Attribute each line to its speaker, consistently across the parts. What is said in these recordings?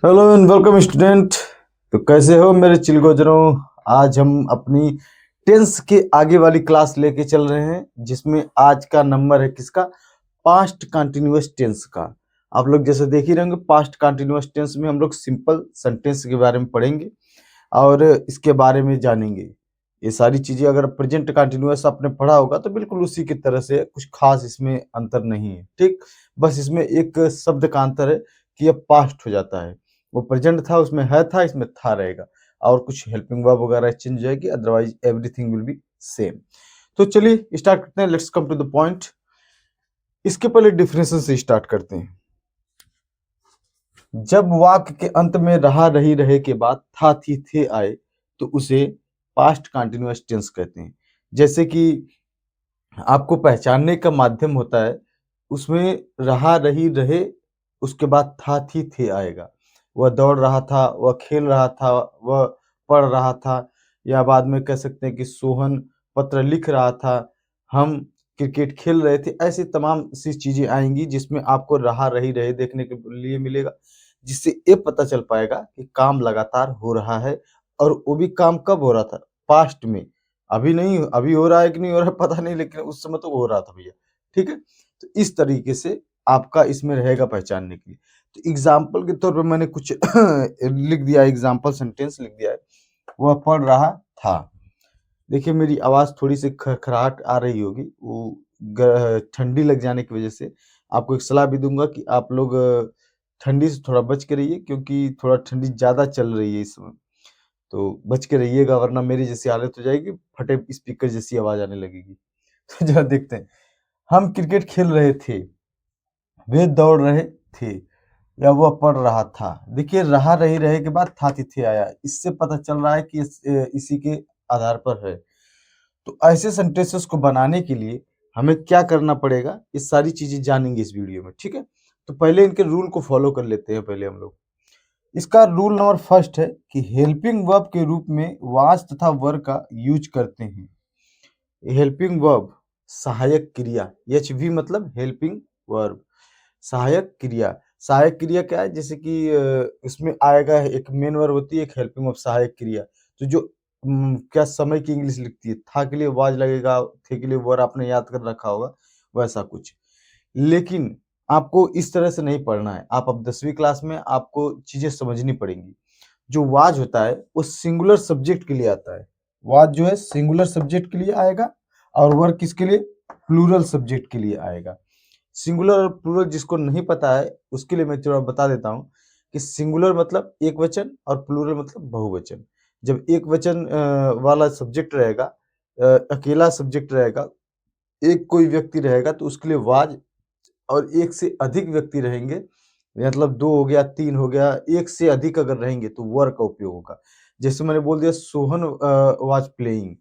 Speaker 1: Hello and welcome student. तो कैसे हो मेरे चिलगोजरों। आज हम अपनी टेंस के आगे वाली क्लास लेके चल रहे हैं, जिसमें आज का नंबर है किसका? पास्ट कंटिन्यूअस टेंस का। आप लोग जैसे देख ही रहेंगे, पास्ट कंटिन्यूअस टेंस में हम लोग सिंपल सेंटेंस के बारे में पढ़ेंगे और इसके बारे में जानेंगे। ये सारी चीजें अगर प्रेजेंट कंटिन्यूअस आपने पढ़ा होगा तो बिल्कुल उसी की तरह से, कुछ खास इसमें अंतर नहीं है। ठीक, बस इसमें एक शब्द का अंतर है कि अब पास्ट हो जाता है। वो प्रेजेंट था, उसमें है था, इसमें था रहेगा, और कुछ हेल्पिंग वर्ब वगैरह चेंज हो जाएगी, otherwise everything will be same. तो चलिए स्टार्ट करते हैं, let's come to the point. इसके पहले डिफिनेशन से स्टार्ट करते हैं। जब वाक्य के अंत में रहा रही रहे के बाद था थी थे आए तो उसे पास्ट कंटिन्यूअस टेंस कहते हैं। जैसे कि आपको पहचानने का माध्यम होता है, उसमें रहा रही रहे, उसके बाद था थी थे आएगा। वह दौड़ रहा था, वह खेल रहा था, वह पढ़ रहा था, या बाद में कह सकते हैं कि सोहन पत्र लिख रहा था, हम क्रिकेट खेल रहे थे। ऐसी तमाम सी चीजें आएंगी जिसमें आपको रहा रही रहे देखने के लिए मिलेगा, जिससे ये पता चल पाएगा कि काम लगातार हो रहा है। और वो भी काम कब हो रहा था? पास्ट में। अभी नहीं, अभी हो रहा है कि नहीं हो रहा है पता नहीं, लेकिन उस समय तो हो रहा था भैया। ठीक है, तो इस तरीके से आपका इसमें रहेगा पहचानने के लिए। तो एग्जाम्पल के तौर पे मैंने कुछ लिख दिया, एग्जाम्पल सेंटेंस लिख दिया है। वह पढ़ रहा था। देखिए मेरी आवाज थोड़ी सी खरखराहट आ रही होगी, वो ठंडी लग जाने की वजह से। आपको एक सलाह भी दूंगा कि आप लोग ठंडी से थोड़ा बच के रहिए, क्योंकि थोड़ा ठंडी ज्यादा चल रही है इस समय। तो बच के रहिएगा, वरना मेरी जैसी हालत हो जाएगी, फटे स्पीकर जैसी आवाज आने लगेगी। तो जरा देखते हैं। हम क्रिकेट खेल रहे थे, वे दौड़ रहे थे, या वह पढ़ रहा था। देखिए रहा रही रहे के बाद था तिथि आया, इससे पता चल रहा है कि इसी के आधार पर है। तो ऐसे सेंटेंसेस को बनाने के लिए हमें क्या करना पड़ेगा, ये सारी चीजें जानेंगे इस वीडियो में। ठीक है, तो पहले इनके रूल को फॉलो कर लेते हैं पहले हम लोग। इसका रूल नंबर फर्स्ट है कि हेल्पिंग वर्ब के रूप में वाज तथा वर का यूज करते हैं। हेल्पिंग वर्ब सहायक क्रिया, एच वी मतलब हेल्पिंग वर्ब, सहायक क्रिया। सहायक क्रिया क्या है? जैसे कि इसमें आएगा, एक मेन वर्ब होती है, एक हेल्पिंग वर्ब, सहायक क्रिया। तो जो क्या समय की इंग्लिश लिखती है, था के लिए वाज लगेगा, थे के लिए वर आपने याद कर रखा होगा, वैसा कुछ। लेकिन आपको इस तरह से नहीं पढ़ना है। आप अब 10वीं क्लास में, आपको चीजें समझनी पड़ेंगी। जो वाज होता है वो सिंगुलर सब्जेक्ट के लिए आता है। वाज जो है सिंगुलर सब्जेक्ट के लिए आएगा, और वर्ब किसके लिए? प्लूरल सब्जेक्ट के लिए आएगा। सिंगुलर और प्लूरल जिसको नहीं पता है उसके लिए मैं थोड़ा बता देता हूँ कि सिंगुलर मतलब एक वचन और प्लूरल मतलब बहुवचन। जब एक वचन वाला सब्जेक्ट रहेगा, अकेला सब्जेक्ट रहेगा, एक कोई व्यक्ति रहेगा, तो उसके लिए वाज। और एक से अधिक व्यक्ति रहेंगे, मतलब 2 हो गया, 3 हो गया, एक से अधिक अगर रहेंगे तो वर का उपयोग होगा। जैसे मैंने बोल दिया सोहन वाज प्लेइंग,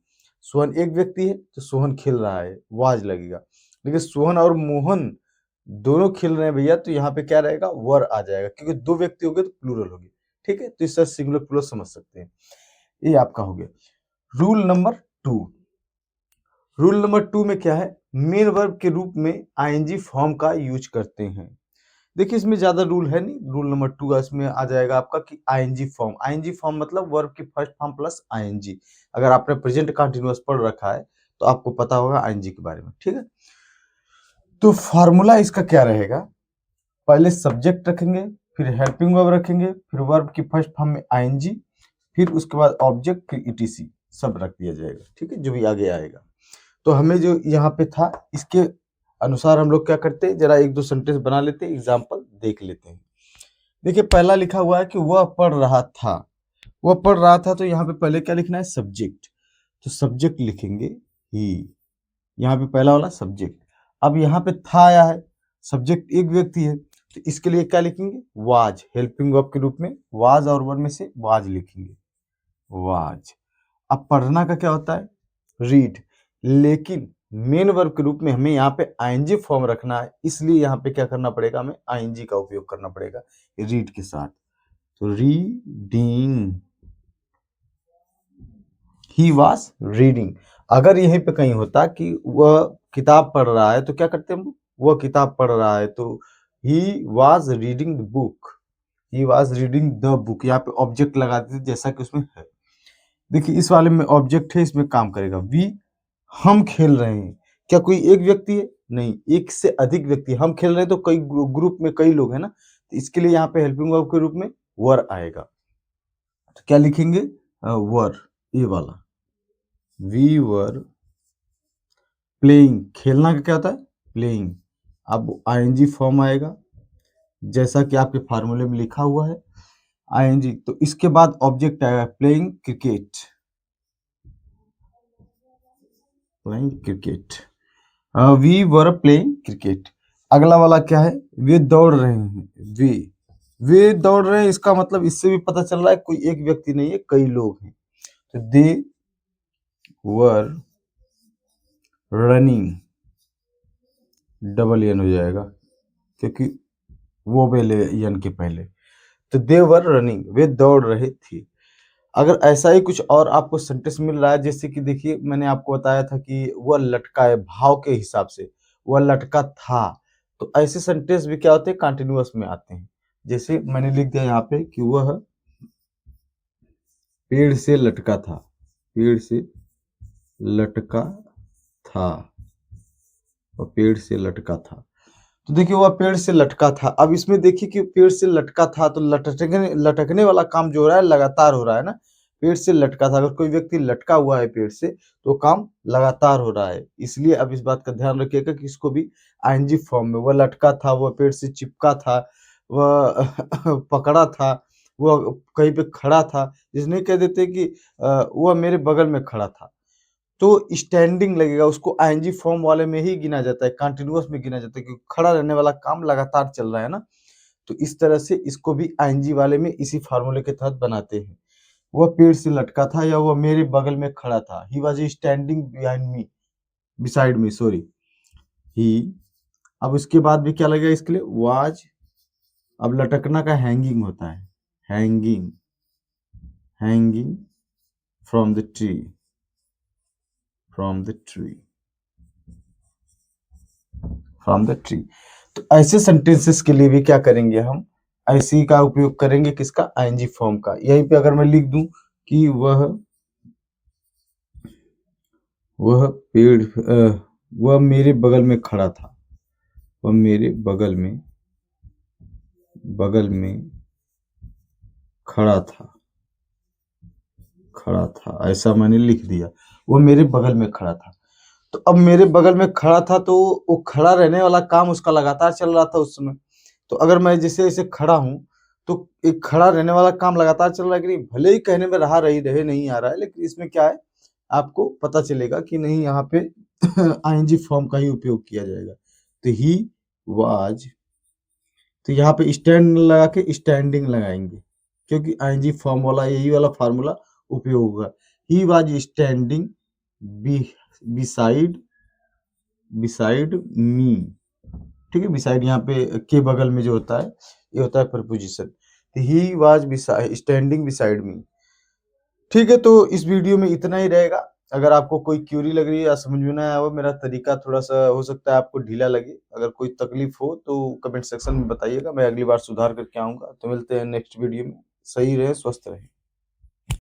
Speaker 1: सोहन एक व्यक्ति है तो सोहन खेल रहा है, वाज लगेगा। लेकिन सोहन और मोहन दोनों खेल रहे हैं भैया, तो यहाँ पे क्या रहेगा? वर आ जाएगा, क्योंकि 2 व्यक्ति हो गए तो प्लूरल हो गए। ठीक है, तो इससे सिंगुलर प्लूरल समझ सकते हैं। ये आपका हो गया रूल नंबर 2। रूल नंबर 2 में क्या है? मेन वर्ब के रूप में आईएनजी फॉर्म का यूज करते हैं। देखिए इसमें ज्यादा रूल है नहीं। रूल नंबर 2 इसमें आ जाएगा आपका कि आईएनजी फॉर्म। आईएनजी फॉर्म मतलब वर्ब की फर्स्ट फॉर्म प्लस आईएनजी। अगर आपने प्रेजेंट कंटीन्यूअस पढ़ रखा है तो आपको पता होगा आईएनजी के बारे में। ठीक है, तो फार्मूला इसका क्या रहेगा? पहले सब्जेक्ट रखेंगे, फिर हेल्पिंग वर्ब रखेंगे, फिर वर्ब की फर्स्ट फॉर्म में आईएनजी, फिर उसके बाद ऑब्जेक्ट, फिर ईटीसी सब रख दिया जाएगा। ठीक है, जो भी आगे आएगा। तो हमें जो यहाँ पे था, इसके अनुसार हम लोग क्या करते हैं, जरा एक दो सेंटेंस बना लेते हैं, एग्जाम्पल देख लेते हैं। देखिए पहला लिखा हुआ है कि वह पढ़ रहा था। वह पढ़ रहा था, तो यहाँ पे पहले क्या लिखना है? सब्जेक्ट। तो सब्जेक्ट लिखेंगे ही, यहाँ पे पहला वाला सब्जेक्ट। अब यहाँ पे था आया है, सब्जेक्ट एक व्यक्ति है, तो इसके लिए क्या लिखेंगे? वाज। हेल्पिंग वर्ब के रूप में वाज और वर्ब में से वाज लिखेंगे, वाज। अब पढ़ना का क्या होता है? रीड। लेकिन मेन वर्ब के रूप में हमें यहाँ पे आईएनजी फॉर्म रखना है, इसलिए यहाँ पे क्या करना पड़ेगा? हमें आईएनजी का उपयोग करना पड़ेगा रीड के साथ। तो रीडिंग, ही वाज रीडिंग। अगर यहीं पे कहीं होता कि वह किताब पढ़ रहा है, तो क्या करते हम? वह किताब पढ़ रहा है, तो he was reading the book, he was reading the book, यहाँ पे ऑब्जेक्ट लगा देते जैसा कि उसमें है। देखिए इस वाले में ऑब्जेक्ट है, इसमें काम करेगा। वी, हम खेल रहे हैं। क्या कोई एक व्यक्ति है? नहीं, एक से अधिक व्यक्ति। हम खेल रहे हैं तो कई ग्रुप में कई लोग हैं ना, तो इसके लिए यहाँ पे हेल्पिंग वर्ब के रूप में वर आएगा। तो क्या लिखेंगे? वर, ये वाला। वी वर प्लेइंग, खेलना का क्या होता है? प्लेइंग। अब आईएनजी फॉर्म आएगा जैसा कि आपके फार्मूले में लिखा हुआ है आईएनजी, तो इसके बाद ऑब्जेक्ट आएगा playing cricket, playing cricket. We were playing cricket. अगला वाला क्या है? वे दौड़ रहे हैं। वे दौड़ रहे हैं, इसका मतलब इससे भी पता चल रहा है कोई एक व्यक्ति नहीं है, कई लोग हैं। तो दे वर रनिंग, डबल एन हो जाएगा क्योंकि वो पहले एन के पहले। तो दे वर रनिंग, वे दौड़ रहे थे। अगर ऐसा ही कुछ और आपको सेंटेंस मिल रहा है, जैसे कि देखिए मैंने आपको बताया था कि वह लटका है, भाव के हिसाब से वह लटका था, तो ऐसे सेंटेंस भी क्या होते हैं? कंटिन्यूअस में आते हैं। जैसे मैंने लिख दिया यहाँ पे कि वह पेड़ से लटका था, पेड़ से लटका था, और पेड़ से लटका था। तो देखिए वह पेड़ से लटका था। अब इसमें देखिए कि पेड़ से लटका था, तो लटकने वाला काम जो हो रहा है लगातार हो रहा है ना। पेड़ से लटका था, अगर कोई व्यक्ति लटका हुआ है पेड़ से तो काम लगातार हो रहा है। इसलिए अब इस बात का ध्यान रखिएगा कि इसको भी आईएनजी फॉर्म में, वह लटका था, वह पेड़ से चिपका था, वह पकड़ा था, वह कहीं पे खड़ा था। जिसने कह देते कि वह मेरे बगल में खड़ा था, तो स्टैंडिंग लगेगा, उसको आईएनजी फॉर्म वाले में ही गिना जाता है, कंटीन्यूअस में गिना जाता है, क्योंकि खड़ा रहने वाला काम लगातार चल रहा है ना। तो इस तरह से इसको भी आईएनजी वाले में इसी फार्मूले के तहत बनाते हैं। वह पेड़ से लटका था, या वह मेरे बगल में खड़ा था। He was standing behind me, beside me, sorry. He, अब उसके बाद भी क्या लगेगा इसके लिए? वाज। अब लटकना का हैंगिंग होता है, hanging, hanging from the tree, from the tree, from the tree. तो ऐसे सेंटेंसेस के लिए भी क्या करेंगे हम? ऐसी का उपयोग करेंगे, किसका? आईएनजी फॉर्म का। यहीं पे अगर मैं लिख दूं कि वह पेड़, वह मेरे बगल में खड़ा था, वह मेरे बगल में खड़ा था, ऐसा मैंने लिख दिया। वो मेरे बगल में खड़ा था। तो अब मेरे बगल में खड़ा था, तो वो खड़ा रहने वाला काम उसका लगातार चल रहा था उस समय। तो अगर मैं जैसे ऐसे खड़ा हूँ, तो एक खड़ा रहने वाला काम लगातार चल रहा है कि नहीं? भले ही कहने में रहा रही रहे नहीं आ रहा है, लेकिन इसमें क्या है, आपको पता चलेगा कि नहीं, यहाँ पे आईएनजी फॉर्म का ही उपयोग किया जाएगा। तो ही वाज, तो यहाँ पे स्टैंड लगा के स्टैंडिंग लगाएंगे, क्योंकि आईएनजी फॉर्म वाला यही वाला फार्मूला उपयोग होगा। ही was standing beside, beside me. ठीक है, बिसाइड यहाँ पे के बगल में जो होता है, ये होता है preposition. He was standing beside me. ठीक है, तो इस वीडियो में इतना ही रहेगा। अगर आपको कोई क्यूरी लग रही है या समझ में ना आया हो, मेरा तरीका थोड़ा सा हो सकता है आपको ढीला लगे, अगर कोई तकलीफ हो तो कमेंट सेक्शन में बताइएगा, मैं अगली बार सुधार करके आऊंगा। तो मिलते हैं नेक्स्ट वीडियो में। सही रहे, स्वस्थ रहे।